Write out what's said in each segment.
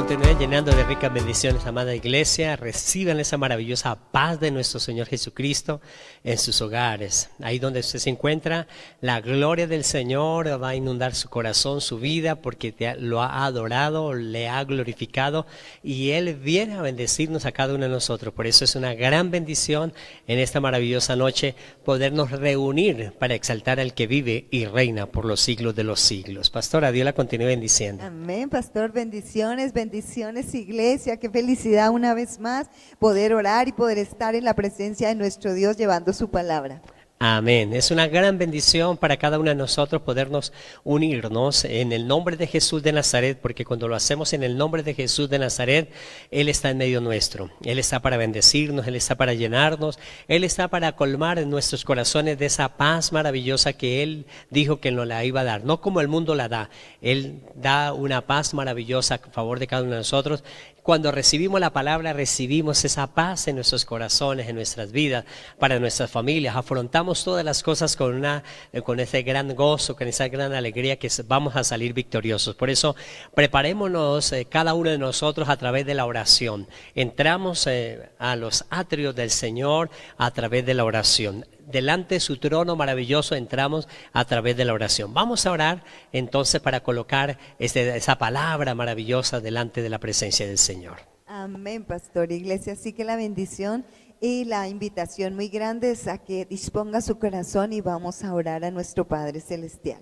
Continúen llenando de ricas bendiciones, amada iglesia. Reciban esa maravillosa paz de nuestro Señor Jesucristo en sus hogares. Ahí donde usted se encuentra, la gloria del Señor va a inundar su corazón, su vida, porque lo ha adorado, le ha glorificado y Él viene a bendecirnos a cada uno de nosotros. Por eso es una gran bendición en esta maravillosa noche podernos reunir para exaltar al que vive y reina por los siglos de los siglos. Pastora, Dios la continúe bendiciendo. Amén, pastor, bendiciones, bendiciones, iglesia, qué felicidad una vez más poder orar y poder estar en la presencia de nuestro Dios llevando su palabra. Amén. Es una gran bendición para cada uno de nosotros podernos unirnos en el nombre de Jesús de Nazaret, porque cuando lo hacemos en el nombre de Jesús de Nazaret, Él está en medio nuestro. Él está para bendecirnos, Él está para llenarnos, Él está para colmar en nuestros corazones de esa paz maravillosa que Él dijo que nos la iba a dar, no como el mundo la da. Él da una paz maravillosa a favor de cada uno de nosotros. Cuando recibimos la palabra, recibimos esa paz en nuestros corazones, en nuestras vidas, para nuestras familias. Afrontamos todas las cosas con ese gran gozo, con esa gran alegría que vamos a salir victoriosos. Por eso, preparémonos cada uno de nosotros a través de la oración. Entramos a los atrios del Señor a través de la oración. Delante de su trono maravilloso entramos a través de la oración. Vamos a orar entonces para colocar esa palabra maravillosa delante de la presencia del Señor. Amén, pastor, iglesia, así que la bendición y la invitación muy grande es a que disponga su corazón y vamos a orar a nuestro Padre Celestial.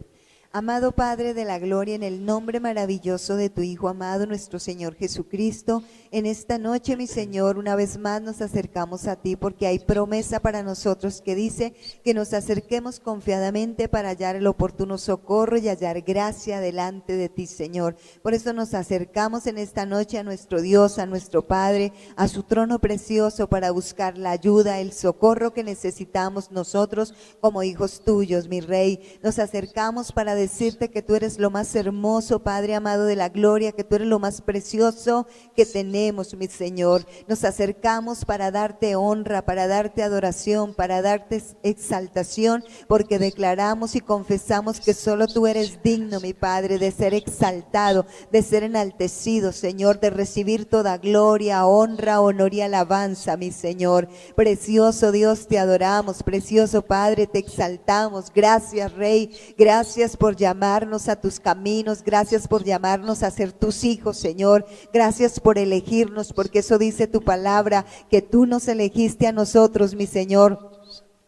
Amado Padre de la gloria, en el nombre maravilloso de tu Hijo amado, nuestro Señor Jesucristo, en esta noche, mi Señor, una vez más nos acercamos a ti porque hay promesa para nosotros que dice que nos acerquemos confiadamente para hallar el oportuno socorro y hallar gracia delante de ti, Señor. Por eso nos acercamos en esta noche a nuestro Dios, a nuestro Padre, a su trono precioso para buscar la ayuda, el socorro que necesitamos nosotros como hijos tuyos, mi Rey. Nos acercamos para decirte que tú eres lo más hermoso, Padre amado de la gloria, que tú eres lo más precioso que tenemos, mi Señor. Nos acercamos para darte honra, para darte adoración, para darte exaltación, porque declaramos y confesamos que solo tú eres digno, mi Padre, de ser exaltado, de ser enaltecido, Señor, de recibir toda gloria, honra, honor y alabanza, mi Señor. Precioso Dios, te adoramos, precioso Padre, te exaltamos. Gracias, Rey, gracias por llamarnos a tus caminos, gracias por llamarnos a ser tus hijos, Señor, gracias por elegirnos, porque eso dice tu palabra, que tú nos elegiste a nosotros, mi Señor.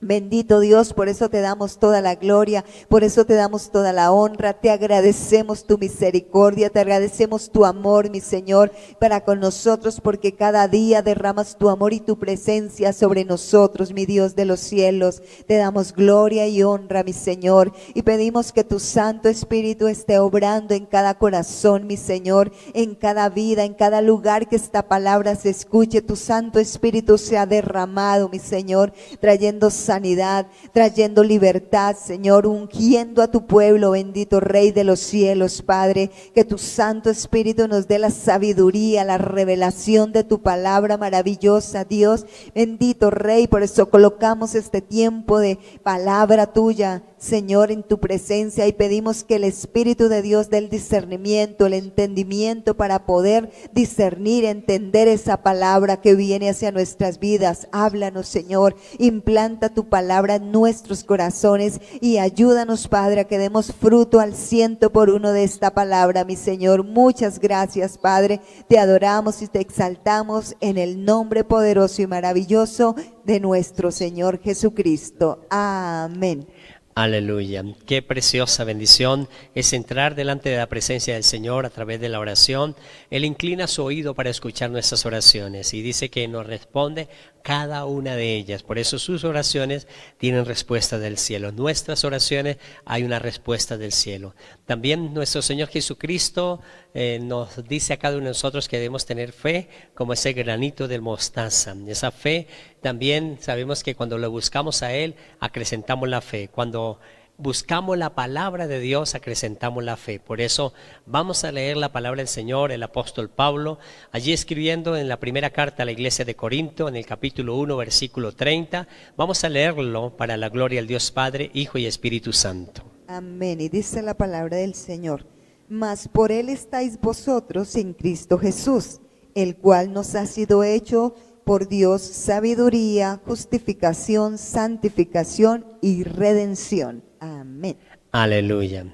Bendito Dios, por eso te damos toda la gloria, por eso te damos toda la honra, te agradecemos tu misericordia, te agradecemos tu amor, mi Señor, para con nosotros, porque cada día derramas tu amor y tu presencia sobre nosotros, mi Dios de los cielos. Te damos gloria y honra, mi Señor, y pedimos que tu Santo Espíritu esté obrando en cada corazón, mi Señor, en cada vida, en cada lugar que esta palabra se escuche. Tu Santo Espíritu sea derramado, mi Señor, trayendo sanidad, trayendo libertad, Señor, ungiendo a tu pueblo, bendito Rey de los cielos, Padre, que tu Santo Espíritu nos dé la sabiduría, la revelación de tu palabra maravillosa, Dios, bendito Rey. Por eso colocamos este tiempo de palabra tuya, Señor, en tu presencia, y pedimos que el Espíritu de Dios dé el discernimiento, el entendimiento para poder discernir, entender esa palabra que viene hacia nuestras vidas. Háblanos, Señor, implanta tu palabra en nuestros corazones y ayúdanos, Padre, a que demos fruto al 100% de esta palabra, mi Señor. Muchas gracias, Padre, te adoramos y te exaltamos en el nombre poderoso y maravilloso de nuestro Señor Jesucristo. Amén. Aleluya, qué preciosa bendición es entrar delante de la presencia del Señor a través de la oración. Él inclina su oído para escuchar nuestras oraciones y dice que nos responde cada una de ellas. Por eso sus oraciones tienen respuesta del cielo. Nuestras oraciones hay una respuesta del cielo. También nuestro Señor Jesucristo nos dice a cada uno de nosotros que debemos tener fe como ese granito de mostaza. Esa fe también sabemos que cuando lo buscamos a Él, acrecentamos la fe. Cuando buscamos la palabra de Dios, acrecentamos la fe. Por eso vamos a leer la palabra del Señor, el apóstol Pablo, allí escribiendo en la primera carta a la iglesia de Corinto, en el capítulo 1, versículo 30. Vamos a leerlo para la gloria del Dios Padre, Hijo y Espíritu Santo. Amén. Y dice la palabra del Señor: mas por él estáis vosotros en Cristo Jesús, el cual nos ha sido hecho por Dios sabiduría, justificación, santificación y redención. Amén. Aleluya.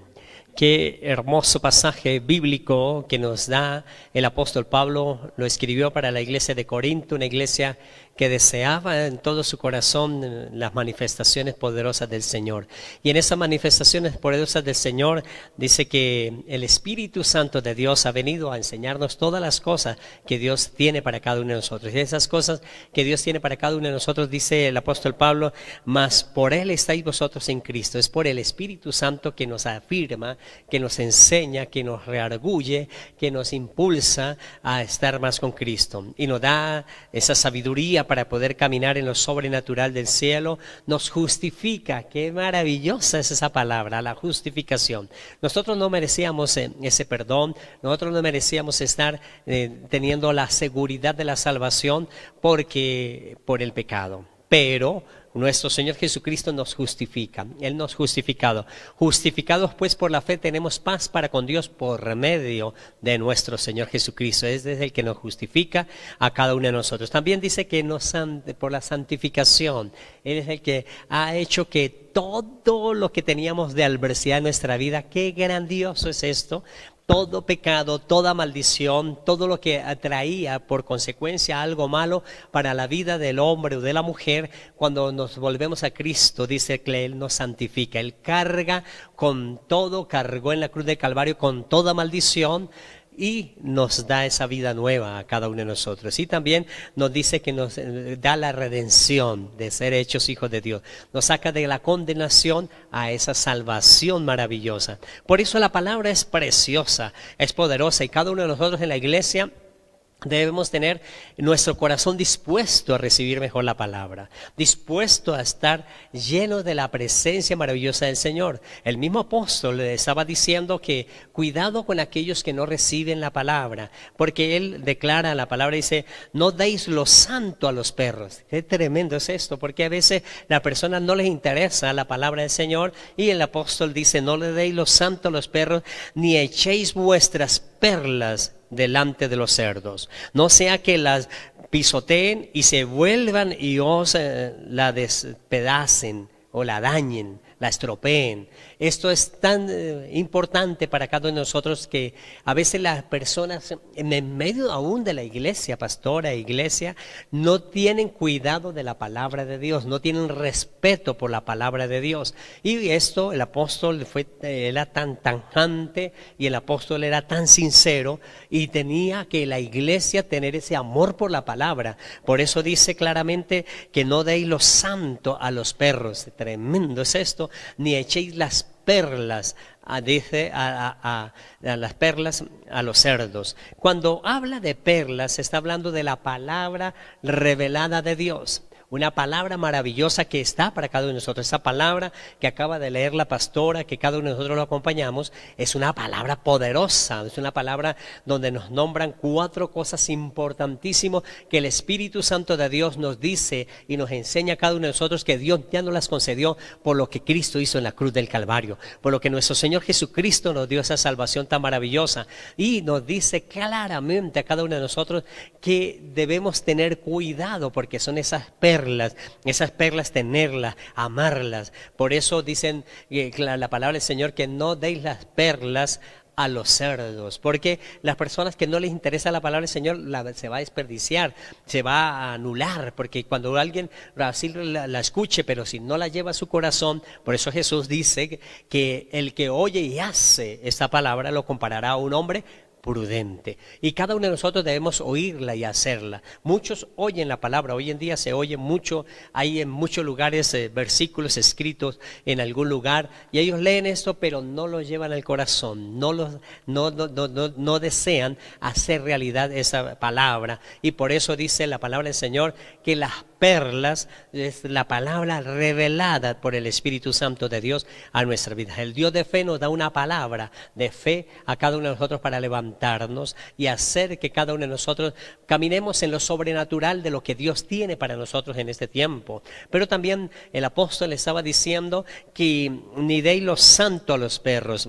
Qué hermoso pasaje bíblico que nos da el apóstol Pablo. Lo escribió para la iglesia de Corinto, una iglesia que deseaba en todo su corazón las manifestaciones poderosas del Señor. Y en esas manifestaciones poderosas del Señor dice que el Espíritu Santo de Dios ha venido a enseñarnos todas las cosas que Dios tiene para cada uno de nosotros. Y esas cosas que Dios tiene para cada uno de nosotros, dice el apóstol Pablo, mas por Él estáis vosotros en Cristo. Es por el Espíritu Santo que nos afirma, que nos enseña, que nos reargulle, que nos impulsa a estar más con Cristo. Y nos da esa sabiduría para poder caminar en lo sobrenatural del cielo, nos justifica. Qué maravillosa es esa palabra, la justificación. Nosotros no merecíamos ese perdón, nosotros no merecíamos estar teniendo la seguridad de la salvación por el pecado, pero nuestro Señor Jesucristo nos justifica. Él nos ha justificado. Justificados pues por la fe tenemos paz para con Dios por medio de nuestro Señor Jesucristo. Es desde el que nos justifica a cada uno de nosotros. También dice que por la santificación. Él es el que ha hecho que todo lo que teníamos de adversidad en nuestra vida, qué grandioso es esto. Todo pecado, toda maldición, todo lo que atraía por consecuencia algo malo para la vida del hombre o de la mujer, cuando nos volvemos a Cristo, dice que Él nos santifica. Él cargó en la cruz del Calvario con toda maldición y nos da esa vida nueva a cada uno de nosotros. Y también nos dice que nos da la redención de ser hechos hijos de Dios. Nos saca de la condenación a esa salvación maravillosa. Por eso la palabra es preciosa, es poderosa, y cada uno de nosotros en la iglesia debemos tener nuestro corazón dispuesto a recibir mejor la palabra, dispuesto a estar lleno de la presencia maravillosa del Señor. El mismo apóstol le estaba diciendo que cuidado con aquellos que no reciben la palabra, porque él declara la palabra, dice, no deis lo santo a los perros. Qué tremendo es esto, porque a veces a la persona no les interesa la palabra del Señor, y el apóstol dice, no le deis lo santo a los perros, ni echéis vuestras perlas delante de los cerdos, no sea que las pisoteen y se vuelvan y os la despedacen o la dañen, la estropeen. Esto es tan importante para cada uno de nosotros, que a veces las personas en medio aún de la iglesia, pastora, iglesia, no tienen cuidado de la palabra de Dios, no tienen respeto por la palabra de Dios. Y esto el apóstol era tan tajante, y el apóstol era tan sincero, y tenía que la iglesia tener ese amor por la palabra. Por eso dice claramente que no deis lo santo a los perros. Tremendo es esto, ni echéis las perlas, dice a las perlas a los cerdos. Cuando habla de perlas, está hablando de la palabra revelada de Dios. Una palabra maravillosa que está para cada uno de nosotros. Esa palabra que acaba de leer la pastora, que cada uno de nosotros lo acompañamos, es una palabra poderosa. Es una palabra donde nos nombran 4 cosas importantísimas que el Espíritu Santo de Dios nos dice y nos enseña a cada uno de nosotros, que Dios ya nos las concedió por lo que Cristo hizo en la cruz del Calvario, por lo que nuestro Señor Jesucristo nos dio esa salvación tan maravillosa, y nos dice claramente a cada uno de nosotros que debemos tener cuidado, porque son esas perlas tenerlas, amarlas. Por eso dicen la palabra del Señor, que no deis las perlas a los cerdos, porque las personas que no les interesa la palabra del Señor se va a desperdiciar, se va a anular, porque cuando alguien así la escuche, pero si no la lleva a su corazón, por eso Jesús dice que el que oye y hace esta palabra lo comparará a un hombre prudente. Y cada uno de nosotros debemos oírla y hacerla. Muchos oyen la palabra, hoy en día se oye mucho, hay en muchos lugares versículos escritos en algún lugar, y ellos leen esto, pero no lo llevan al corazón, no desean hacer realidad esa palabra. Y por eso dice la palabra del Señor que las perlas es la palabra revelada por el Espíritu Santo de Dios a nuestra vida. El Dios de fe nos da una palabra de fe a cada uno de nosotros para levantarnos y hacer que cada uno de nosotros caminemos en lo sobrenatural de lo que Dios tiene para nosotros en este tiempo. Pero también el apóstol estaba diciendo que ni deis lo santo a los perros.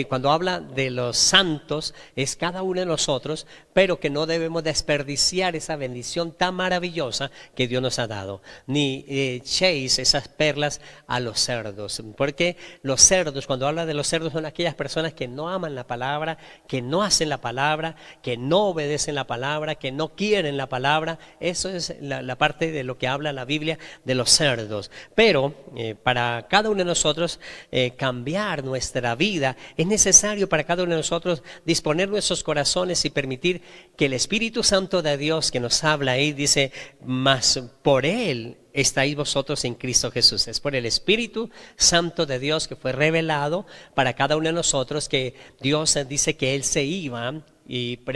Cuando habla de los santos, es cada uno de nosotros, pero que no debemos desperdiciar esa bendición tan maravillosa que Dios nos ha dado, ni echéis esas perlas a los cerdos, porque los cerdos, cuando habla de los cerdos, son aquellas personas que no aman la palabra, que no hacen la palabra, que no obedecen la palabra, que no quieren la palabra. Eso es la parte de lo que habla la Biblia de los cerdos. Pero para cada uno de nosotros cambiar nuestra vida, es necesario para cada uno de nosotros disponer nuestros corazones y permitir que el Espíritu Santo de Dios que nos habla ahí dice, mas por Él estáis vosotros en Cristo Jesús. Es por el Espíritu Santo de Dios que fue revelado para cada uno de nosotros, que Dios dice que Él se iba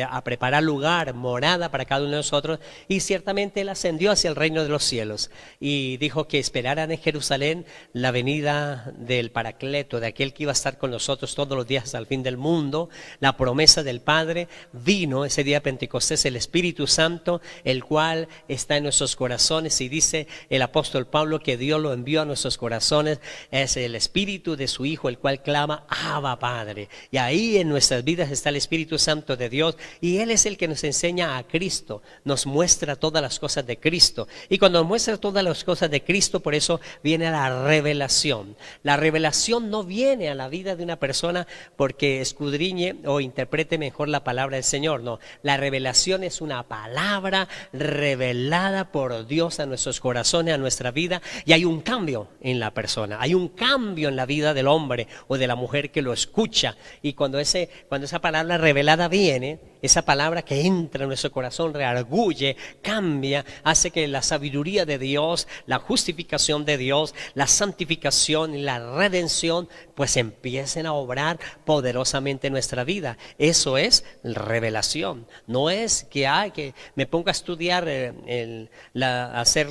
a preparar lugar, morada para cada uno de nosotros, y ciertamente Él ascendió hacia el reino de los cielos y dijo que esperaran en Jerusalén la venida del Paracleto, de aquel que iba a estar con nosotros todos los días hasta el fin del mundo. La promesa del Padre vino ese día de Pentecostés, el Espíritu Santo, el cual está en nuestros corazones, y dice el apóstol Pablo que Dios lo envió a nuestros corazones. Es el Espíritu de su Hijo, el cual clama, Abba Padre, y ahí en nuestras vidas está el Espíritu Santo de Dios, y Él es el que nos enseña a Cristo, nos muestra todas las cosas de Cristo, y cuando nos muestra todas las cosas de Cristo, por eso viene la revelación. La revelación no viene a la vida de una persona porque escudriñe o interprete mejor la palabra del Señor, no, la revelación es una palabra revelada por Dios a nuestros corazones, a nuestra vida, y hay un cambio en la persona, hay un cambio en la vida del hombre o de la mujer que lo escucha, y cuando esa palabra revelada viene, esa palabra que entra en nuestro corazón, reargulle, cambia, hace que la sabiduría de Dios, la justificación de Dios, la santificación y la redención pues empiecen a obrar poderosamente en nuestra vida. Eso es revelación. No es que me ponga a estudiar, hacer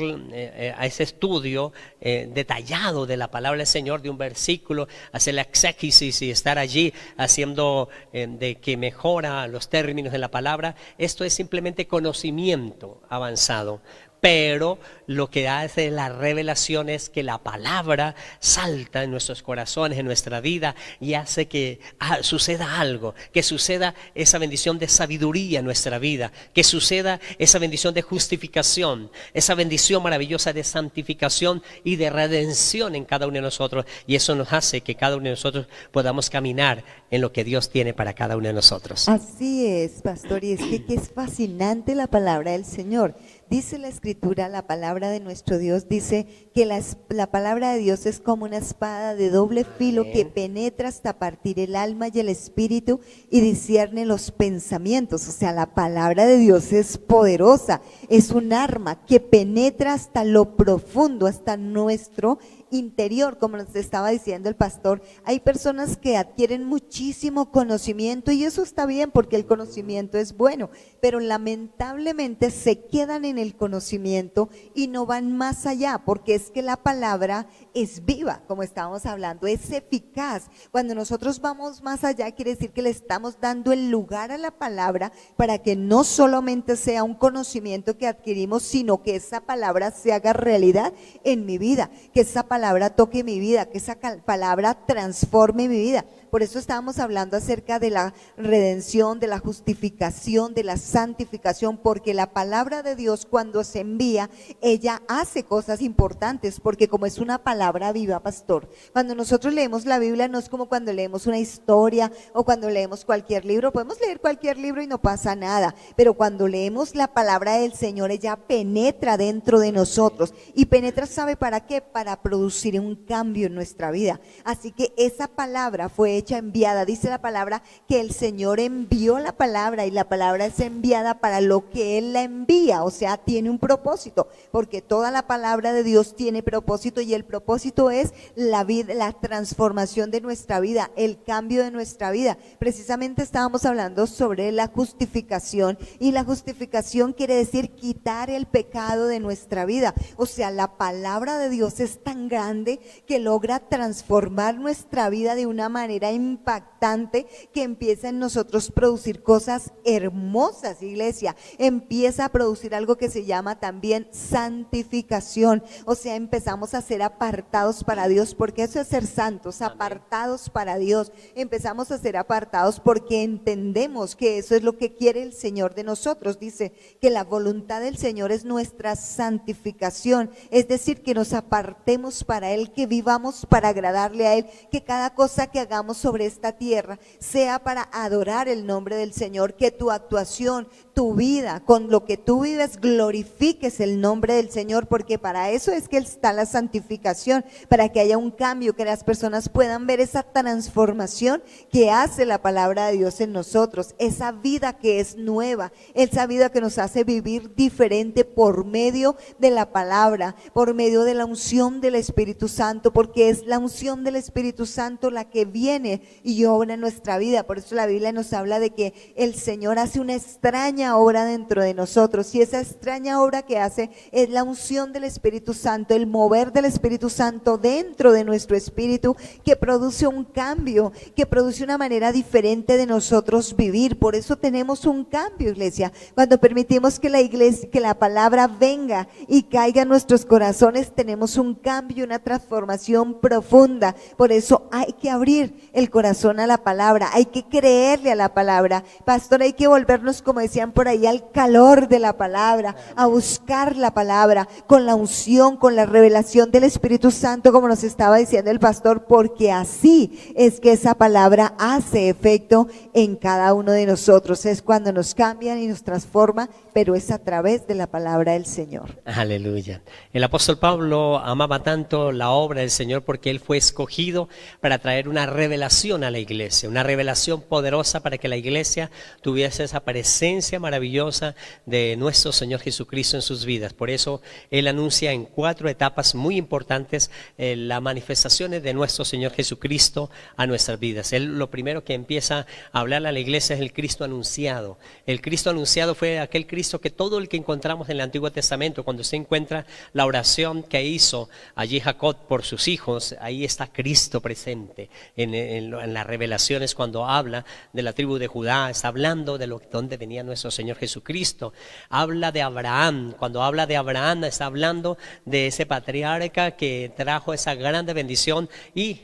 ese estudio detallado de la palabra del Señor, de un versículo, hacer la exégesis y estar allí haciendo de que mejora los términos de la palabra. Esto es simplemente conocimiento avanzado. Pero lo que hace la revelación es que la palabra salta en nuestros corazones, en nuestra vida, y hace que suceda algo, que suceda esa bendición de sabiduría en nuestra vida, que suceda esa bendición de justificación, esa bendición maravillosa de santificación y de redención en cada uno de nosotros. Y eso nos hace que cada uno de nosotros podamos caminar en lo que Dios tiene para cada uno de nosotros. Así es, pastor, y es que es fascinante la palabra del Señor. Dice la Escritura, la palabra de nuestro Dios, dice que la palabra de Dios es como una espada de doble filo que penetra hasta partir el alma y el espíritu y discierne los pensamientos. O sea, la palabra de Dios es poderosa, es un arma que penetra hasta lo profundo, hasta nuestro interior. Como nos estaba diciendo el pastor, hay personas que adquieren muchísimo conocimiento, y eso está bien porque el conocimiento es bueno, pero lamentablemente se quedan en el conocimiento y no van más allá, porque es que la palabra es viva, como estábamos hablando, es eficaz. Cuando nosotros vamos más allá, quiere decir que le estamos dando el lugar a la palabra para que no solamente sea un conocimiento que adquirimos, sino que esa palabra se haga realidad en mi vida, que esa palabra toque mi vida, que esa palabra transforme mi vida. Por eso estábamos hablando acerca de la redención, de la justificación, de la santificación, porque la palabra de Dios, cuando se envía, ella hace cosas importantes, porque como es una palabra viva, pastor, cuando nosotros leemos la Biblia no es como cuando leemos una historia o cuando leemos cualquier libro. Podemos leer cualquier libro y no pasa nada, pero cuando leemos la palabra del Señor, ella penetra dentro de nosotros, y penetra, ¿sabe para qué? Para producir un cambio en nuestra vida. Así que esa palabra fue hecha enviada. Dice la palabra que el Señor envió la palabra, y la palabra es enviada para lo que Él la envía, o sea, tiene un propósito, porque toda la palabra de Dios tiene propósito, y el propósito es la vida, la transformación de nuestra vida, el cambio de nuestra vida. Precisamente estábamos hablando sobre la justificación, y la justificación quiere decir quitar el pecado de nuestra vida. O sea, la palabra de Dios es tan grande que logra transformar nuestra vida de una manera manera impactante que empieza en nosotros producir cosas hermosas, iglesia. Empieza a producir algo que se llama también santificación. O sea, empezamos a ser apartados para Dios, porque eso es ser santos, apartados para Dios. Empezamos a ser apartados porque entendemos que eso es lo que quiere el Señor de nosotros. Dice que la voluntad del Señor es nuestra santificación, es decir, que nos apartemos para Él, que vivamos para agradarle a Él, que cada cosa que hagamos sobre esta tierra sea para adorar el nombre del Señor, que tu actuación, tu vida, con lo que tú vives, glorifiques el nombre del Señor, porque para eso es que está la santificación, para que haya un cambio, que las personas puedan ver esa transformación que hace la palabra de Dios en nosotros, esa vida que es nueva, esa vida que nos hace vivir diferente por medio de la palabra, por medio de la unción del Espíritu Santo, porque es la unción del Espíritu Santo la que viene y obra en nuestra vida. Por eso la Biblia nos habla de que el Señor hace una extraña obra dentro de nosotros, y esa extraña obra que hace es la unción del Espíritu Santo, el mover del Espíritu Santo dentro de nuestro espíritu, que produce un cambio, que produce una manera diferente de nosotros vivir. Por eso tenemos un cambio, iglesia, cuando permitimos que la iglesia, que la palabra venga y caiga en nuestros corazones, tenemos un cambio, una transformación profunda. Por eso hay que abrir el corazón a la palabra, hay que creerle a la palabra. Pastor, hay que volvernos, como decían por ahí, al calor de la palabra, a buscar la palabra con la unción, con la revelación del Espíritu Santo, como nos estaba diciendo el pastor, porque así es que esa palabra hace efecto en cada uno de nosotros. Es cuando nos cambian y nos transforma, pero es a través de la palabra del Señor. Aleluya. El apóstol Pablo amaba tanto la obra del Señor porque él fue escogido para traer una revelación a la iglesia, una revelación poderosa para que la iglesia tuviese esa presencia maravillosa de nuestro Señor Jesucristo en sus vidas. Por eso él anuncia en 4 etapas muy importantes las manifestaciones de nuestro Señor Jesucristo a nuestras vidas. Él lo primero que empieza a hablar a la iglesia es el Cristo anunciado. El Cristo anunciado fue aquel Cristo que todo el que encontramos en el Antiguo Testamento, cuando se encuentra la oración que hizo allí Jacob por sus hijos, ahí está Cristo presente en las revelaciones. Cuando habla de la tribu de Judá, está hablando de donde venía nuestro Señor Jesucristo. Habla de Abraham, cuando habla de Abraham está hablando de ese patriarca que trajo esa grande bendición y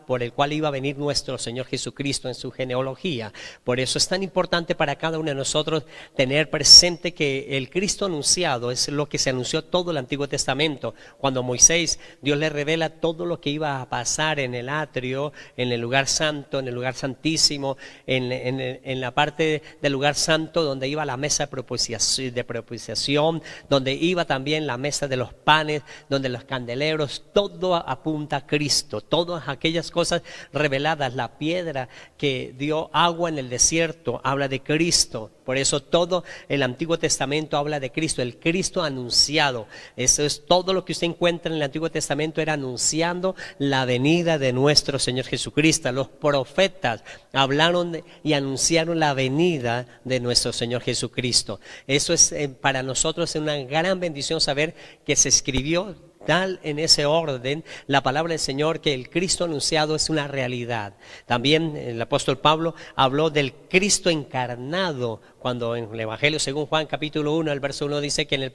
por el cual iba a venir nuestro Señor Jesucristo en su genealogía. Por eso es tan importante para cada uno de nosotros tener presente que el Cristo anunciado es lo que se anunció todo el Antiguo Testamento. Cuando Moisés, Dios le revela todo lo que iba a pasar en el atrio, en el lugar santo, en el lugar santísimo, en la parte del lugar santo donde iba la mesa de propiciación, donde iba también la mesa de los panes, donde los candeleros, todo apunta a Cristo, todas aquellas cosas reveladas. La piedra que dio agua en el desierto habla de Cristo. Por eso todo el Antiguo Testamento habla de Cristo, el Cristo anunciado. Eso es todo lo que usted encuentra en el Antiguo Testamento, era anunciando la venida de nuestro Señor Jesucristo. Los profetas hablaron y anunciaron la venida de nuestro Señor Jesucristo. Eso es para nosotros una gran bendición saber que se escribió tal en ese orden la palabra del Señor, que el Cristo anunciado es una realidad. También el apóstol Pablo habló del Cristo encarnado, cuando en el Evangelio según Juan capítulo 1, el verso 1 dice que en el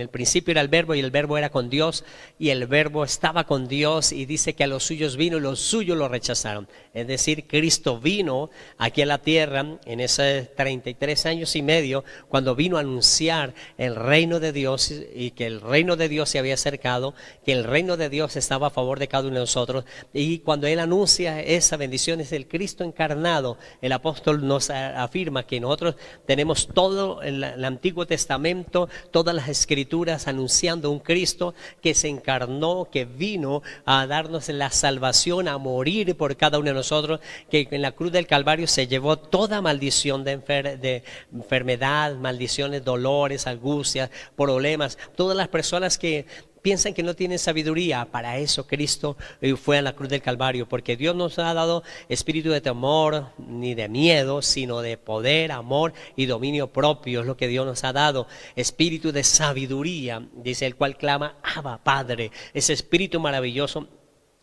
principio era el verbo, y el verbo era con Dios, y el verbo estaba con Dios, y dice que a los suyos vino y los suyos lo rechazaron. Es decir, Cristo vino aquí a la tierra en esos 33 años y medio, cuando vino a anunciar el reino de Dios, y que el reino de Dios se había acercado, que el reino de Dios estaba a favor de cada uno de nosotros. Y cuando Él anuncia esa bendición, es el Cristo encarnado. El apóstol nos afirma que nosotros tenemos todo el Antiguo Testamento, todas las escrituras anunciando un Cristo que se encarnó, que vino a darnos la salvación, a morir por cada uno de nosotros, que en la cruz del Calvario se llevó toda maldición de enfermedad, maldiciones, dolores, angustias, problemas. Todas las personas que piensan que no tienen sabiduría, para eso Cristo fue a la cruz del Calvario, porque Dios nos ha dado espíritu de temor ni de miedo, sino de poder, amor y dominio propio. Es lo que Dios nos ha dado, espíritu de sabiduría, dice, el cual clama Abba Padre. Ese espíritu maravilloso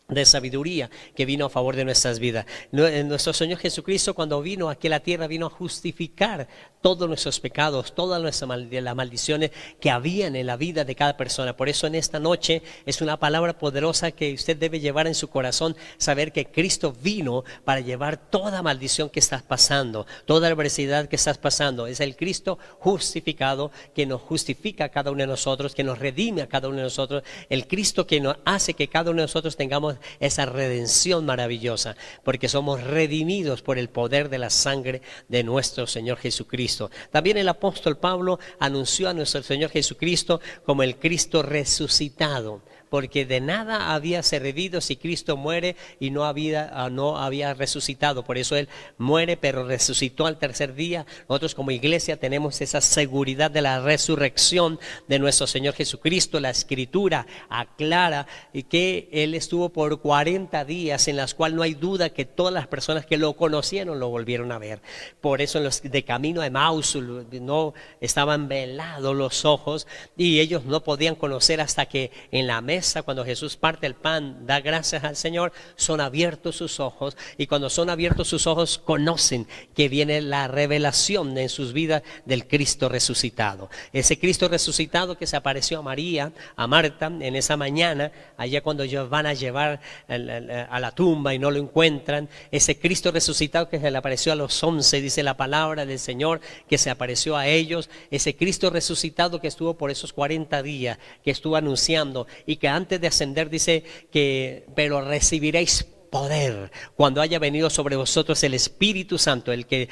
de sabiduría que vino a favor de nuestras vidas. Nuestro Señor Jesucristo, cuando vino aquí a la tierra, vino a justificar todos nuestros pecados, todas las maldiciones que habían en la vida de cada persona. Por eso en esta noche es una palabra poderosa que usted debe llevar en su corazón, saber que Cristo vino para llevar toda maldición que estás pasando, toda adversidad que estás pasando. Es el Cristo justificado que nos justifica a cada uno de nosotros, que nos redime a cada uno de nosotros, el Cristo que nos hace que cada uno de nosotros tengamos esa redención maravillosa, porque somos redimidos por el poder de la sangre de nuestro Señor Jesucristo. También el apóstol Pablo anunció a nuestro Señor Jesucristo como el Cristo resucitado, porque de nada había servido si Cristo muere y no había resucitado. Por eso Él muere, pero resucitó al tercer día. Nosotros como iglesia tenemos esa seguridad de la resurrección de nuestro Señor Jesucristo. La Escritura aclara que Él estuvo por 40 días, en las cuales no hay duda que todas las personas que lo conocieron lo volvieron a ver. Por eso en los de camino a Emaús no estaban velados los ojos y ellos no podían conocer hasta que en la mesa, cuando Jesús parte el pan, da gracias al Señor, son abiertos sus ojos, y cuando son abiertos sus ojos conocen que viene la revelación en sus vidas del Cristo resucitado. Ese Cristo resucitado que se apareció a María, a Marta en esa mañana, allá cuando ellos van a llevar a la tumba y no lo encuentran, ese Cristo resucitado que se le apareció a los 11, dice la palabra del Señor, que se apareció a ellos, ese Cristo resucitado que estuvo por esos 40 días, que estuvo anunciando, y que antes de ascender dice que, pero recibiréis poder cuando haya venido sobre vosotros el Espíritu Santo, el que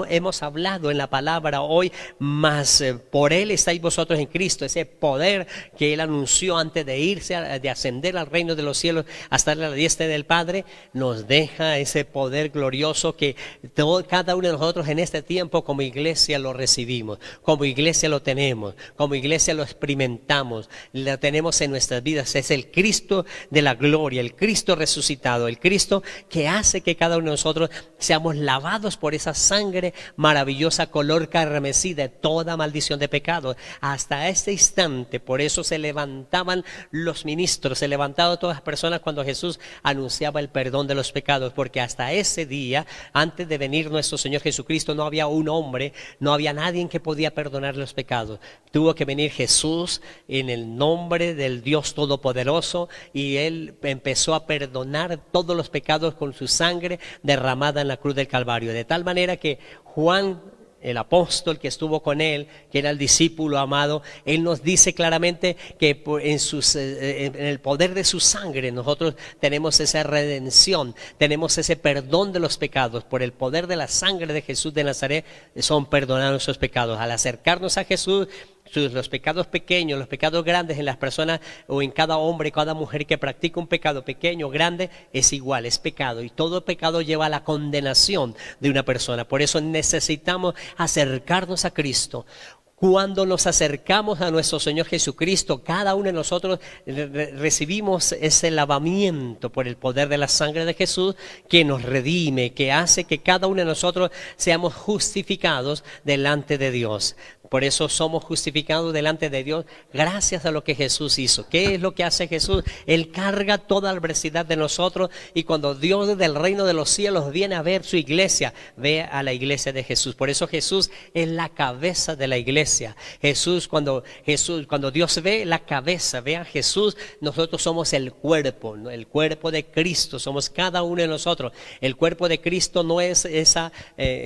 hemos hablado en la palabra hoy, más por Él estáis vosotros en Cristo. Ese poder que Él anunció antes de irse, de ascender al reino de los cielos hasta la diestra del Padre, nos deja ese poder glorioso que cada uno de nosotros en este tiempo como iglesia lo recibimos, como iglesia lo tenemos, como iglesia lo experimentamos, lo tenemos en nuestras vidas. Es el Cristo de la gloria, el Cristo resucitado, el Cristo que hace que cada uno de nosotros seamos lavados por esa sangre maravillosa color carmesí de toda maldición de pecado. Hasta este instante, por eso se levantaban los ministros, se levantaban todas las personas cuando Jesús anunciaba el perdón de los pecados, porque hasta ese día, antes de venir nuestro Señor Jesucristo, no había un hombre, no había nadie que podía perdonar los pecados. Tuvo que venir Jesús en el nombre del Dios Todopoderoso, y Él empezó a perdonar todos los pecados con su sangre derramada en la cruz del Calvario, de tal manera que Juan, el apóstol que estuvo con Él, que era el discípulo amado, Él nos dice claramente que en el poder de su sangre nosotros tenemos esa redención, tenemos ese perdón de los pecados. Por el poder de la sangre de Jesús de Nazaret son perdonados nuestros pecados. Al acercarnos a Jesús, los pecados pequeños, los pecados grandes en las personas o en cada hombre, cada mujer que practica un pecado pequeño o grande, es igual, es pecado, y todo pecado lleva a la condenación de una persona. Por eso necesitamos acercarnos a Cristo. Cuando nos acercamos a nuestro Señor Jesucristo, cada uno de nosotros recibimos ese lavamiento por el poder de la sangre de Jesús, que nos redime, que hace que cada uno de nosotros seamos justificados delante de Dios. Por eso somos justificados delante de Dios gracias a lo que Jesús hizo. ¿Qué es lo que hace Jesús? Él carga toda adversidad de nosotros, y cuando Dios del reino de los cielos viene a ver su iglesia, ve a la iglesia de Jesús. Por eso Jesús es la cabeza de la iglesia. Cuando Dios ve la cabeza, ve a Jesús, nosotros somos el cuerpo, ¿no? El cuerpo de Cristo, somos cada uno de nosotros. El cuerpo de Cristo no es ese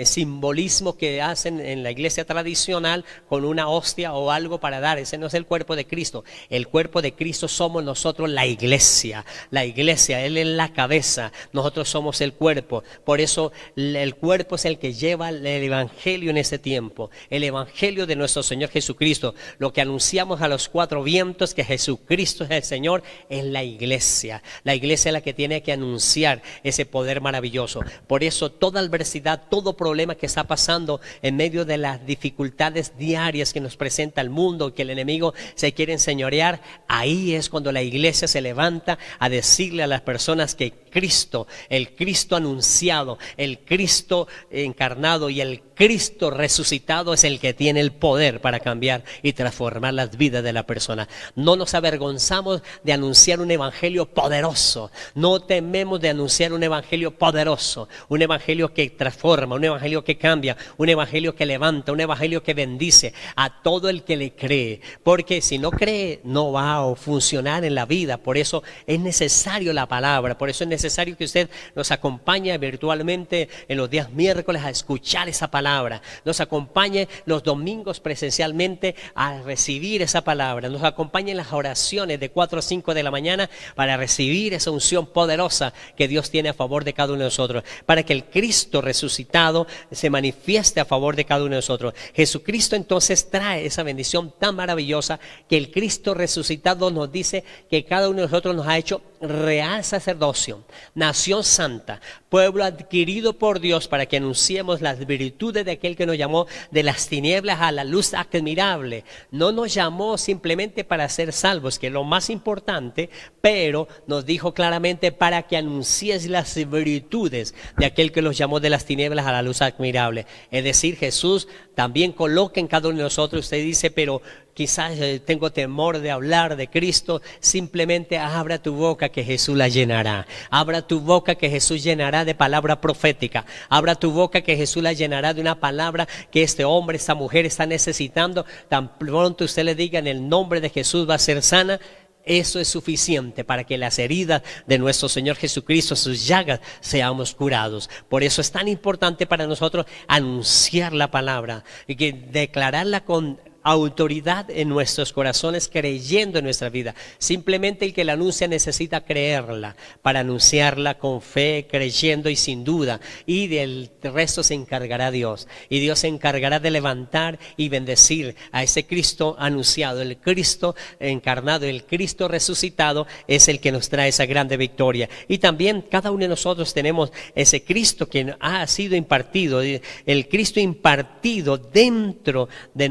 simbolismo que hacen en la iglesia tradicional, con una hostia o algo para dar. Ese no es el cuerpo de Cristo. El cuerpo de Cristo somos nosotros, la iglesia. La iglesia, Él es la cabeza, nosotros somos el cuerpo. Por eso el cuerpo es el que lleva el evangelio en ese tiempo, el evangelio de nuestro Señor Jesucristo. Lo que anunciamos a los cuatro vientos, que Jesucristo es el Señor, es la iglesia. La iglesia es la que tiene que anunciar ese poder maravilloso. Por eso toda adversidad, todo problema que está pasando en medio de las dificultades diarias que nos presenta el mundo, que el enemigo se quiere enseñorear, ahí es cuando la iglesia se levanta a decirle a las personas que Cristo, el Cristo anunciado, el Cristo encarnado y el Cristo resucitado es el que tiene el poder para cambiar y transformar las vidas de la persona. No nos avergonzamos de anunciar un evangelio poderoso, no tememos de anunciar un evangelio poderoso, un evangelio que transforma, un evangelio que cambia, un evangelio que levanta, un evangelio que bendice a todo el que le cree, porque si no cree no va a funcionar en la vida. Por eso es necesario la palabra, por eso es necesario que usted nos acompañe virtualmente en los días miércoles a escuchar esa palabra, nos acompañe los domingos presencialmente a recibir esa palabra, nos acompañe en las oraciones de 4 a 5 de la mañana para recibir esa unción poderosa que Dios tiene a favor de cada uno de nosotros, para que el Cristo resucitado se manifieste a favor de cada uno de nosotros. Jesucristo entonces trae esa bendición tan maravillosa que el Cristo resucitado nos dice que cada uno de nosotros nos ha hecho real sacerdocio, nación santa, pueblo adquirido por Dios para que anunciemos las virtudes de aquel que nos llamó de las tinieblas a la luz admirable. No nos llamó simplemente para ser salvos, que es lo más importante, pero nos dijo claramente para que anuncies las virtudes de aquel que los llamó de las tinieblas a la luz admirable. Es decir, Jesús también coloca en cada uno de nosotros. Usted dice, pero quizás tengo temor de hablar de Cristo. Simplemente abra tu boca que Jesús la llenará. Abra tu boca que Jesús llenará de palabra profética. Abra tu boca que Jesús la llenará de una palabra que este hombre, esta mujer está necesitando. Tan pronto usted le diga en el nombre de Jesús va a ser sana, eso es suficiente para que las heridas de nuestro Señor Jesucristo, sus llagas, seamos curados. Por eso es tan importante para nosotros anunciar la palabra y que declararla con autoridad en nuestros corazones, creyendo en nuestra vida. Simplemente el que la anuncia necesita creerla para anunciarla con fe, creyendo y sin duda, y del resto se encargará Dios, y Dios se encargará de levantar y bendecir a ese Cristo anunciado. El Cristo encarnado, el Cristo resucitado es el que nos trae esa grande victoria. Y también cada uno de nosotros tenemos ese Cristo que ha sido impartido, el Cristo impartido dentro de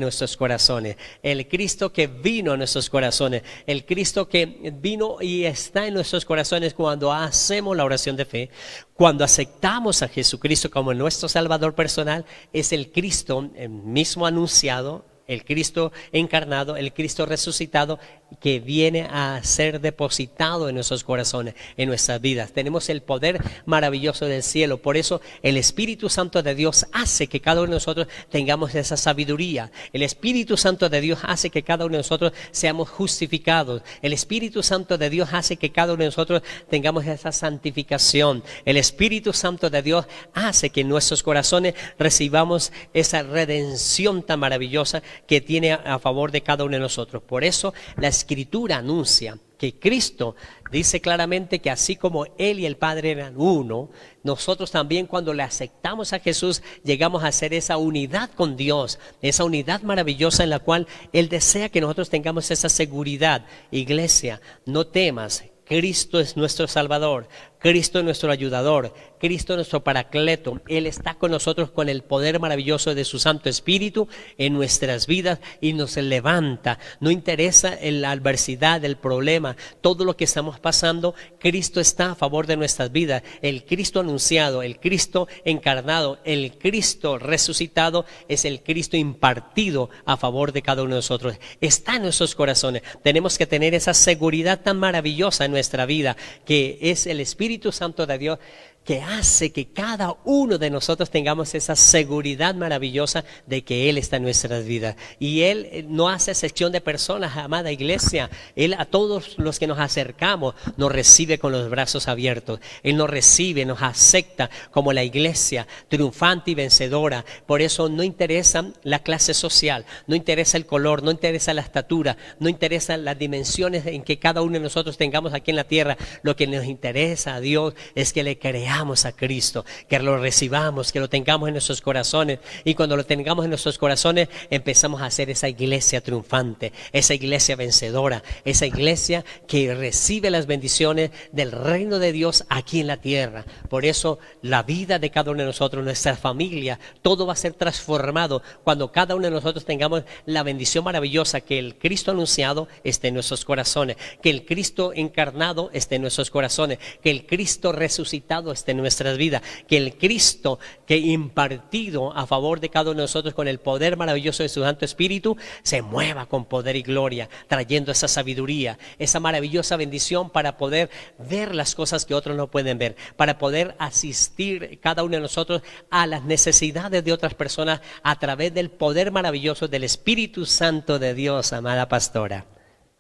nuestros corazones, el Cristo que vino a nuestros corazones, el Cristo que vino y está en nuestros corazones cuando hacemos la oración de fe, cuando aceptamos a Jesucristo como nuestro Salvador personal. Es el Cristo mismo anunciado, el Cristo encarnado, el Cristo resucitado, que viene a ser depositado en nuestros corazones, en nuestras vidas. Tenemos el poder maravilloso del cielo. Por eso el Espíritu Santo de Dios hace que cada uno de nosotros tengamos esa sabiduría. El Espíritu Santo de Dios hace que cada uno de nosotros seamos justificados. El Espíritu Santo de Dios hace que cada uno de nosotros tengamos esa santificación. El Espíritu Santo de Dios hace que en nuestros corazones recibamos esa redención tan maravillosa que tiene a favor de cada uno de nosotros. Por eso la Escritura anuncia que Cristo dice claramente que así como Él y el Padre eran uno, nosotros también cuando le aceptamos a Jesús llegamos a hacer esa unidad con Dios, esa unidad maravillosa en la cual Él desea que nosotros tengamos esa seguridad. Iglesia, no temas. Cristo es nuestro Salvador, Cristo es nuestro ayudador, Cristo es nuestro paracleto. Él está con nosotros con el poder maravilloso de su Santo Espíritu en nuestras vidas y nos levanta. No interesa la adversidad, el problema, todo lo que estamos pasando, Cristo está a favor de nuestras vidas. El Cristo anunciado, el Cristo encarnado, el Cristo resucitado es el Cristo impartido a favor de cada uno de nosotros. Está en nuestros corazones. Tenemos que tener esa seguridad tan maravillosa en nuestra vida, que es el Espíritu Santo de Dios, que hace que cada uno de nosotros tengamos esa seguridad maravillosa de que Él está en nuestras vidas. Y Él no hace excepción de personas, amada iglesia. Él a todos los que nos acercamos nos recibe con los brazos abiertos. Él nos recibe, nos acepta como la iglesia triunfante y vencedora. Por eso no interesa la clase social, no interesa el color, no interesa la estatura, no interesa las dimensiones en que cada uno de nosotros tengamos aquí en la tierra. Lo que nos interesa a Dios es que le creamos acogamos a Cristo, que lo recibamos, que lo tengamos en nuestros corazones. Y cuando lo tengamos en nuestros corazones, empezamos a hacer esa iglesia triunfante, esa iglesia vencedora, esa iglesia que recibe las bendiciones del reino de Dios aquí en la tierra. Por eso la vida de cada uno de nosotros, nuestra familia, todo va a ser transformado cuando cada uno de nosotros tengamos la bendición maravillosa que el Cristo anunciado esté en nuestros corazones, que el Cristo encarnado esté en nuestros corazones, que el Cristo resucitado esté en nuestras vidas, que el Cristo que impartido a favor de cada uno de nosotros con el poder maravilloso de su Santo Espíritu se mueva con poder y gloria, trayendo esa sabiduría, esa maravillosa bendición para poder ver las cosas que otros no pueden ver, para poder asistir cada uno de nosotros a las necesidades de otras personas a través del poder maravilloso del Espíritu Santo de Dios, amada pastora.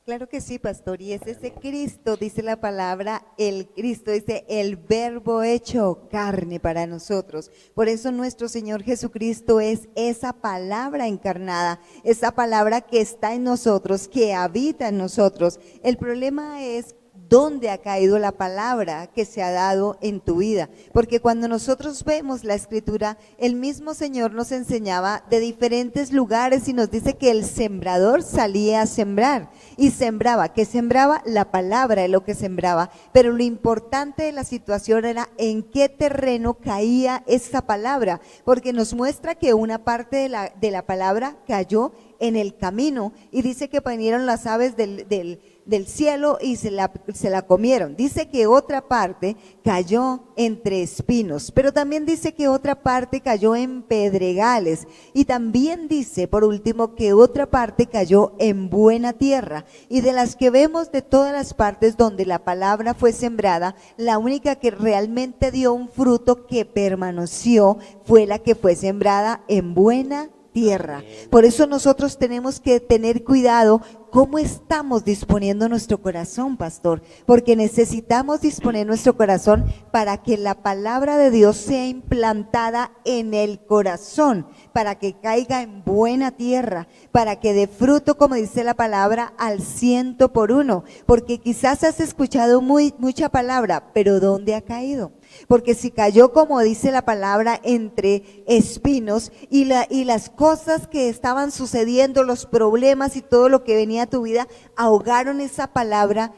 Claro que sí, pastor, y es ese Cristo, dice la palabra, el Cristo, dice el verbo hecho carne para nosotros. Por eso nuestro Señor Jesucristo es esa palabra encarnada, esa palabra que está en nosotros, que habita en nosotros. El problema es dónde ha caído la palabra que se ha dado en tu vida, porque cuando nosotros vemos la escritura, el mismo Señor nos enseñaba de diferentes lugares y nos dice que el sembrador salía a sembrar y sembraba, que sembraba la palabra de lo que sembraba, pero lo importante de la situación era en qué terreno caía esa palabra, porque nos muestra que una parte de la palabra cayó en el camino y dice que vinieron las aves del cielo y se la comieron. Dice que otra parte cayó entre espinos, pero también dice que otra parte cayó en pedregales y también dice por último que otra parte cayó en buena tierra. Y de las que vemos de todas las partes donde la palabra fue sembrada, la única que realmente dio un fruto que permaneció fue la que fue sembrada en buena tierra. Por eso nosotros tenemos que tener cuidado cómo estamos disponiendo nuestro corazón, pastor, porque necesitamos disponer nuestro corazón para que la palabra de Dios sea implantada en el corazón, para que caiga en buena tierra, para que dé fruto, como dice la palabra, al 100%, porque quizás has escuchado mucha palabra, pero ¿dónde ha caído? Porque si cayó, como dice la palabra, entre espinos y las cosas que estaban sucediendo, los problemas y todo lo que venía a tu vida, ahogaron esa palabra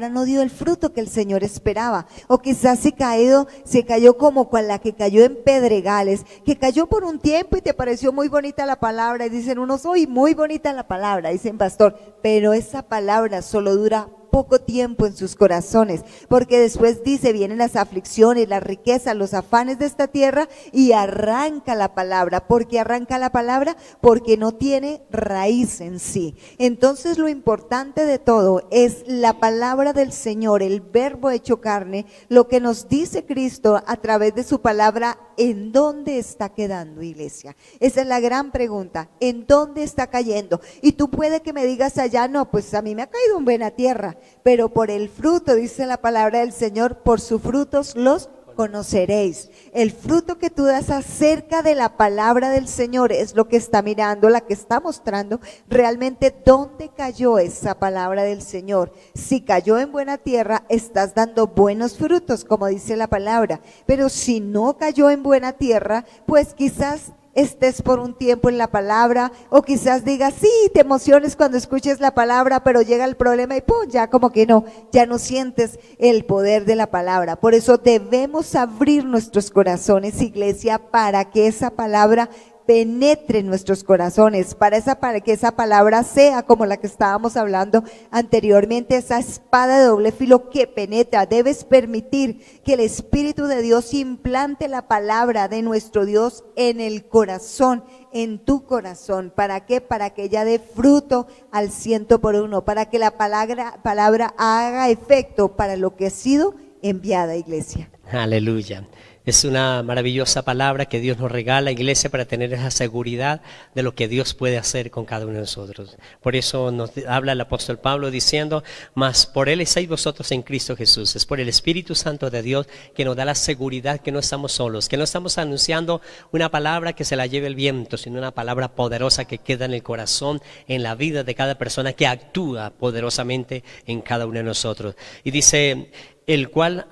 no dio el fruto que el Señor esperaba. O quizás se cayó como con la que cayó en pedregales, que cayó por un tiempo y te pareció muy bonita la palabra y dicen unos, uy, muy bonita la palabra, dicen pastor, pero esa palabra solo dura poco tiempo en sus corazones, porque después dice, vienen las aflicciones, las riquezas, los afanes de esta tierra y arranca la palabra. ¿Por qué arranca la palabra? Porque no tiene raíz en sí. Entonces lo importante de todo es la palabra del Señor, el verbo hecho carne, lo que nos dice Cristo a través de su palabra. ¿En dónde está quedando, iglesia? Esa es la gran pregunta. ¿En dónde está cayendo? Y tú puede que me digas allá, no, pues a mí me ha caído en buena tierra, pero por el fruto, dice la palabra del Señor, por sus frutos los conoceréis. El fruto que tú das acerca de la palabra del Señor es lo que está mirando, la que está mostrando realmente dónde cayó esa palabra del Señor. Si cayó en buena tierra, estás dando buenos frutos, como dice la palabra, pero si no cayó en buena tierra, pues quizás estés por un tiempo en la palabra, o quizás digas, sí, te emociones cuando escuches la palabra, pero llega el problema y ¡pum!, ya como que no, ya no sientes el poder de la palabra. Por eso debemos abrir nuestros corazones, iglesia, para que esa palabra penetre en nuestros corazones, para que esa palabra sea como la que estábamos hablando anteriormente, esa espada de doble filo que penetra. Debes permitir que el Espíritu de Dios implante la palabra de nuestro Dios en el corazón, en tu corazón. ¿Para qué? Para que ella dé fruto al 100%, para que la palabra haga efecto para lo que ha sido enviada, iglesia. Aleluya. Es una maravillosa palabra que Dios nos regala, iglesia, para tener esa seguridad de lo que Dios puede hacer con cada uno de nosotros. Por eso nos habla el apóstol Pablo diciendo, mas por Él estáis vosotros en Cristo Jesús. Es por el Espíritu Santo de Dios que nos da la seguridad que no estamos solos, que no estamos anunciando una palabra que se la lleve el viento, sino una palabra poderosa que queda en el corazón, en la vida de cada persona, que actúa poderosamente en cada uno de nosotros. Y dice el cual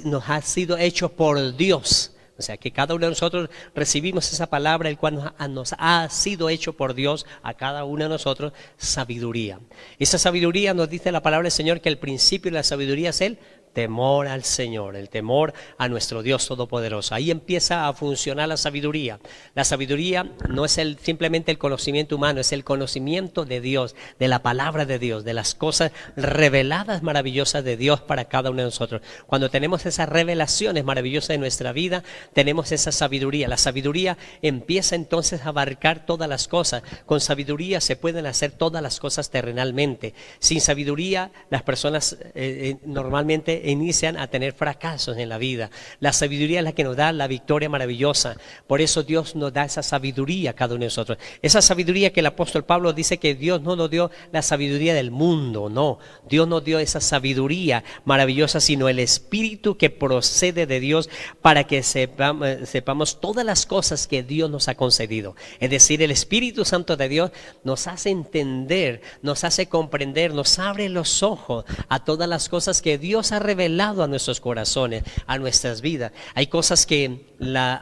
nos ha sido hecho por Dios. O sea, que cada uno de nosotros recibimos esa palabra, el cual nos ha sido hecho por Dios, a cada uno de nosotros, sabiduría. Esa sabiduría nos dice la palabra del Señor que el principio de la sabiduría es el temor al Señor, el temor a nuestro Dios Todopoderoso. Ahí empieza a funcionar la sabiduría. La sabiduría no es simplemente el conocimiento humano, es el conocimiento de Dios, de la palabra de Dios, de las cosas reveladas maravillosas de Dios para cada uno de nosotros. Cuando tenemos esas revelaciones maravillosas en nuestra vida, tenemos esa sabiduría. La sabiduría empieza entonces a abarcar todas las cosas. Con sabiduría se pueden hacer todas las cosas terrenalmente. Sin sabiduría, las personas normalmente inician a tener fracasos en la vida. La sabiduría es la que nos da la victoria maravillosa. Por eso Dios nos da esa sabiduría a cada uno de nosotros. Esa sabiduría que el apóstol Pablo dice que Dios no nos dio la sabiduría del mundo, no. Dios nos dio esa sabiduría maravillosa, sino el Espíritu que procede de Dios para que sepamos todas las cosas que Dios nos ha concedido. Es decir, el Espíritu Santo de Dios nos hace entender, nos hace comprender, nos abre los ojos a todas las cosas que Dios ha revelado a nuestros corazones, a nuestras vidas. Hay cosas que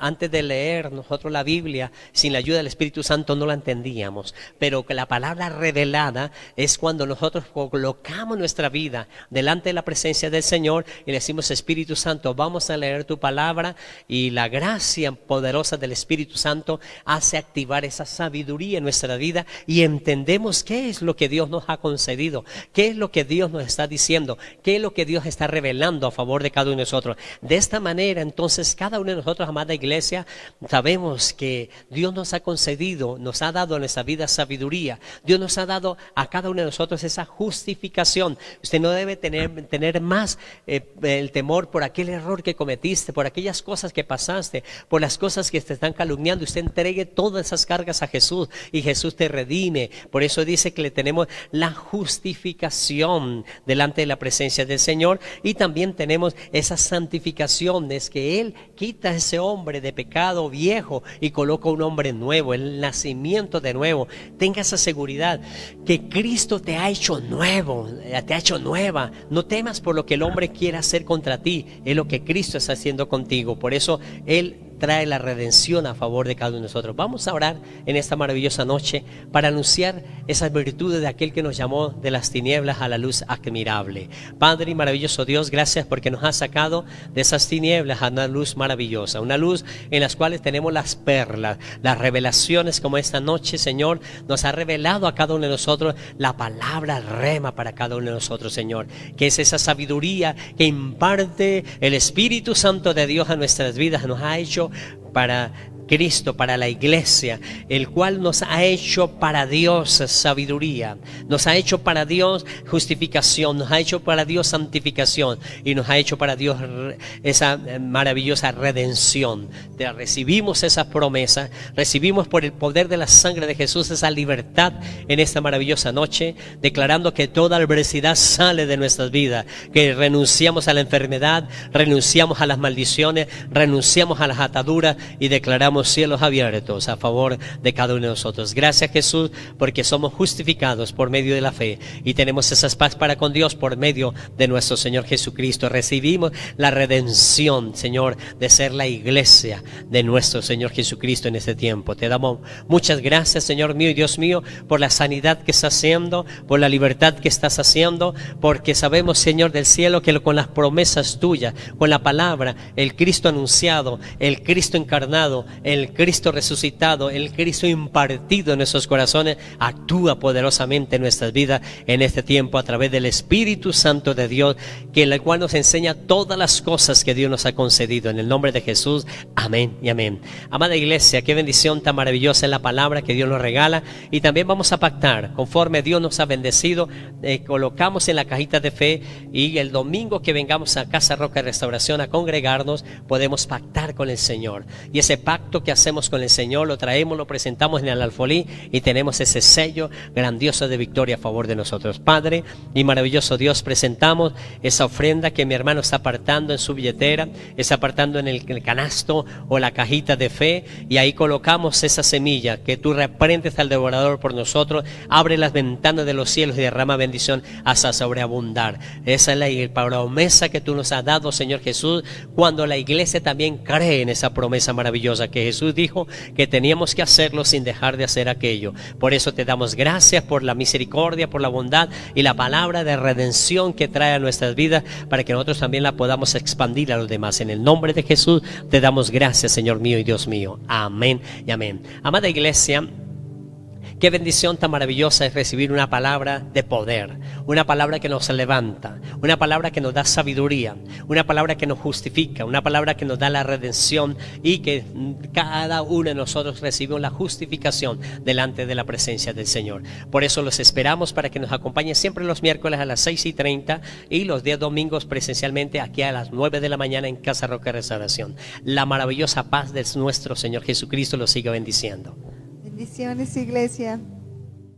antes de leer nosotros la Biblia, sin la ayuda del Espíritu Santo no la entendíamos, pero que la palabra revelada es cuando nosotros colocamos nuestra vida delante de la presencia del Señor y le decimos: Espíritu Santo, vamos a leer tu palabra, y la gracia poderosa del Espíritu Santo hace activar esa sabiduría en nuestra vida y entendemos qué es lo que Dios nos ha concedido, qué es lo que Dios nos está diciendo, qué es lo que Dios está revelando a favor de cada uno de nosotros. De esta manera, entonces, cada uno de nosotros, amada iglesia, sabemos que Dios nos ha concedido, nos ha dado en nuestra vida sabiduría. Dios nos ha dado a cada uno de nosotros esa justificación. Usted no debe tener más el temor por aquel error que cometiste, por aquellas cosas que pasaste, por las cosas que te están calumniando. Usted entregue todas esas cargas a Jesús y Jesús te redime. Por eso dice que le tenemos la justificación delante de la presencia del Señor, y también tenemos esas santificaciones que Él quita a ese hombre de pecado viejo y coloca un hombre nuevo, el nacimiento de nuevo. Tenga esa seguridad que Cristo te ha hecho nuevo, te ha hecho nueva. No temas por lo que el hombre quiera hacer contra ti, es lo que Cristo está haciendo contigo. Por eso Él trae la redención a favor de cada uno de nosotros. Vamos a orar en esta maravillosa noche para anunciar esas virtudes de aquel que nos llamó de las tinieblas a la luz admirable. Padre y maravilloso Dios, gracias porque nos has sacado de esas tinieblas a una luz maravillosa, una luz en las cuales tenemos las perlas, las revelaciones, como esta noche, Señor, nos ha revelado a cada uno de nosotros la palabra rema para cada uno de nosotros, Señor, que es esa sabiduría que imparte el Espíritu Santo de Dios a nuestras vidas. Nos ha hecho para Cristo, para la iglesia, el cual nos ha hecho para Dios sabiduría, nos ha hecho para Dios justificación, nos ha hecho para Dios santificación y nos ha hecho para Dios esa maravillosa redención. Recibimos esa promesa, recibimos por el poder de la sangre de Jesús esa libertad en esta maravillosa noche, declarando que toda adversidad sale de nuestras vidas, que renunciamos a la enfermedad, renunciamos a las maldiciones, renunciamos a las ataduras y declaramos cielos abiertos a favor de cada uno de nosotros. Gracias, Jesús, porque somos justificados por medio de la fe y tenemos esa paz para con Dios por medio de nuestro Señor Jesucristo. Recibimos la redención, Señor, de ser la iglesia de nuestro Señor Jesucristo en este tiempo. Te damos muchas gracias, Señor mío y Dios mío, por la sanidad que estás haciendo, por la libertad que estás haciendo, porque sabemos, Señor del cielo, que con las promesas tuyas, con la palabra, el Cristo anunciado, el Cristo encarnado, el Cristo resucitado, el Cristo impartido en nuestros corazones, actúa poderosamente en nuestras vidas en este tiempo a través del Espíritu Santo de Dios, que el cual nos enseña todas las cosas que Dios nos ha concedido. En el nombre de Jesús, amén y amén. Amada iglesia, qué bendición tan maravillosa es la palabra que Dios nos regala, y también vamos a pactar conforme Dios nos ha bendecido. Colocamos en la cajita de fe, y el domingo que vengamos a Casa Roca de Restauración a congregarnos, podemos pactar con el Señor, y ese pacto pacto que hacemos con el Señor, lo traemos, lo presentamos en el alfolí y tenemos ese sello grandioso de victoria a favor de nosotros. Padre y maravilloso Dios, presentamos esa ofrenda que mi hermano está apartando en su billetera, está apartando en el canasto o la cajita de fe, y ahí colocamos esa semilla que tú reprendes al devorador por nosotros, abre las ventanas de los cielos y derrama bendición hasta sobreabundar. Esa es la promesa que tú nos has dado, Señor Jesús, cuando la iglesia también cree en esa promesa maravillosa que Jesús dijo que teníamos que hacerlo sin dejar de hacer aquello. Por eso te damos gracias por la misericordia, por la bondad y la palabra de redención que trae a nuestras vidas, para que nosotros también la podamos expandir a los demás. En el nombre de Jesús te damos gracias, Señor mío y Dios mío. Amén y amén. Amada iglesia, qué bendición tan maravillosa es recibir una palabra de poder, una palabra que nos levanta, una palabra que nos da sabiduría, una palabra que nos justifica, una palabra que nos da la redención, y que cada uno de nosotros recibimos la justificación delante de la presencia del Señor. Por eso los esperamos para que nos acompañen siempre los miércoles a las 6:30 y los días domingos presencialmente aquí a las 9 de la mañana en Casa Roca Restauración. La maravillosa paz de nuestro Señor Jesucristo los siga bendiciendo. Bendiciones, iglesia.